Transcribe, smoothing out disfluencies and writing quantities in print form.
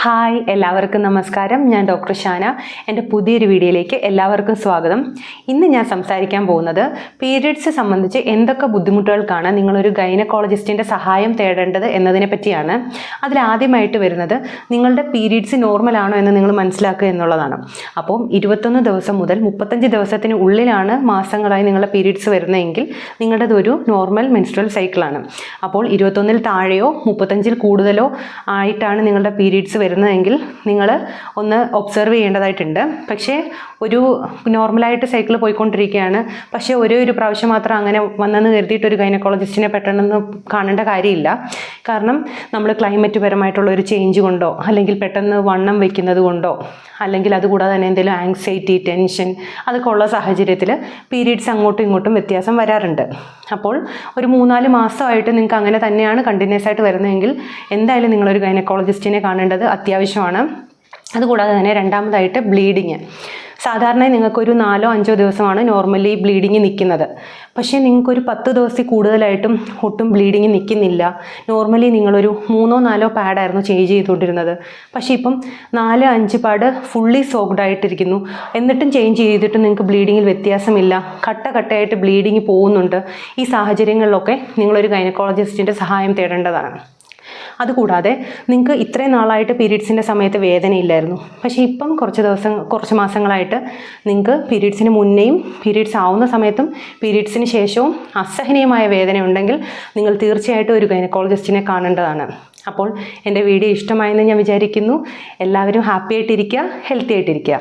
Hi, എല്ലാവർക്കും നമസ്കാരം. ഞാൻ ഡോക്ടർ ഷാന. എൻ്റെ പുതിയൊരു വീഡിയോയിലേക്ക് എല്ലാവർക്കും സ്വാഗതം. ഇന്ന് ഞാൻ സംസാരിക്കാൻ പോകുന്നത് പീരിയഡ്സ് സംബന്ധിച്ച് എന്തൊക്കെ ബുദ്ധിമുട്ടുകൾക്കാണ് നിങ്ങളൊരു ഗൈനക്കോളജിസ്റ്റിൻ്റെ സഹായം തേടേണ്ടത് എന്നതിനെ പറ്റിയാണ്. അതിലാദ്യമായിട്ട് വരുന്നത് നിങ്ങളുടെ പീരിയഡ്സ് നോർമൽ ആണോ എന്ന് നിങ്ങൾ മനസ്സിലാക്കുക എന്നുള്ളതാണ്. അപ്പോൾ 21 ദിവസം മുതൽ 35 ദിവസത്തിന് ഉള്ളിലാണ് മാസങ്ങളായി നിങ്ങളുടെ പീരിയഡ്സ് വരുന്നതെങ്കിൽ നിങ്ങളുടേത് ഒരു നോർമൽ മെൻസ്ട്രൽ സൈക്കിളാണ്. അപ്പോൾ 21-ൽ താഴെയോ 35-ൽ കൂടുതലോ ആയിട്ടാണ് നിങ്ങളുടെ പീരിയഡ്സ് വരുന്നതെങ്കിൽ നിങ്ങൾ ഒന്ന് ഒബ്സർവ് ചെയ്യേണ്ടതായിട്ടുണ്ട്. പക്ഷേ ഒരു നോർമലായിട്ട് സൈക്കിൾ പോയിക്കൊണ്ടിരിക്കുകയാണ്, പക്ഷേ ഒരു പ്രാവശ്യം മാത്രം അങ്ങനെ വന്നെന്ന് കരുതിയിട്ട് ഒരു ഗൈനക്കോളജിസ്റ്റിനെ പെട്ടെന്ന് കാണേണ്ട കാര്യമില്ല. കാരണം നമ്മൾ ക്ലൈമറ്റ് പരമായിട്ടുള്ള ഒരു ചേഞ്ച് കൊണ്ടോ അല്ലെങ്കിൽ പെട്ടെന്ന് വണ്ണം വയ്ക്കുന്നത് കൊണ്ടോ അല്ലെങ്കിൽ അതുകൂടാതെ തന്നെ എന്തെങ്കിലും ആങ്സൈറ്റി, ടെൻഷൻ അതൊക്കെ ഉള്ള സാഹചര്യത്തിൽ പീരിയഡ്സ് അങ്ങോട്ടും ഇങ്ങോട്ടും വ്യത്യാസം വരാറുണ്ട്. അപ്പോൾ ഒരു 3-4 മാസമായിട്ട് നിങ്ങൾക്ക് അങ്ങനെ തന്നെയാണ് കണ്ടിന്യൂസ് ആയിട്ട് വരുന്നതെങ്കിൽ എന്തായാലും നിങ്ങളൊരു ഗൈനക്കോളജിസ്റ്റിനെ കാണേണ്ടത് അത്യാവശ്യമാണ്. അതുകൂടാതെ തന്നെ രണ്ടാമതായിട്ട് ബ്ലീഡിങ്. സാധാരണ നിങ്ങൾക്കൊരു 4-5 ദിവസമാണ് നോർമലി ബ്ലീഡിങ് നിൽക്കുന്നത്. പക്ഷേ നിങ്ങൾക്കൊരു 10 ദിവസത്തിൽ കൂടുതലായിട്ടും ഒട്ടും ബ്ലീഡിങ് നിൽക്കുന്നില്ല. നോർമലി നിങ്ങളൊരു 3-4 പാഡായിരുന്നു ചേഞ്ച് ചെയ്തുകൊണ്ടിരുന്നത്. പക്ഷേ ഇപ്പം 4-5 പാഡ് ഫുള്ളി സോക്ഡ് ആയിട്ടിരിക്കുന്നു. എന്നിട്ടും ചേഞ്ച് ചെയ്തിട്ടും നിങ്ങൾക്ക് ബ്ലീഡിങ്ങിൽ വ്യത്യാസമില്ല, കട്ടയായിട്ട് ബ്ലീഡിങ് പോകുന്നുണ്ട്. ഈ സാഹചര്യങ്ങളിലൊക്കെ നിങ്ങളൊരു ഗൈനക്കോളജിസ്റ്റിൻ്റെ സഹായം തേടേണ്ടതാണ്. അതുകൂടാതെ നിങ്ങൾക്ക് ഇത്രയും നാളായിട്ട് പീരീഡ്സിൻ്റെ സമയത്ത് വേദനയില്ലായിരുന്നു, പക്ഷേ ഇപ്പം കുറച്ച് മാസങ്ങളായിട്ട് നിങ്ങൾക്ക് പീരീഡ്സിന് മുന്നേയും പീരീഡ്സ് ആവുന്ന സമയത്തും പീരീഡ്സിന് ശേഷവും അസഹനീയമായ വേദന ഉണ്ടെങ്കിൽ നിങ്ങൾ തീർച്ചയായിട്ടും ഒരു ഗൈനക്കോളജിസ്റ്റിനെ കാണേണ്ടതാണ്. അപ്പോൾ എൻ്റെ വീഡിയോ ഇഷ്ടമായെന്ന് ഞാൻ വിചാരിക്കുന്നു. എല്ലാവരും ഹാപ്പി ആയിട്ടിരിക്കുക, ഹെൽത്തി ആയിട്ടിരിക്കുക.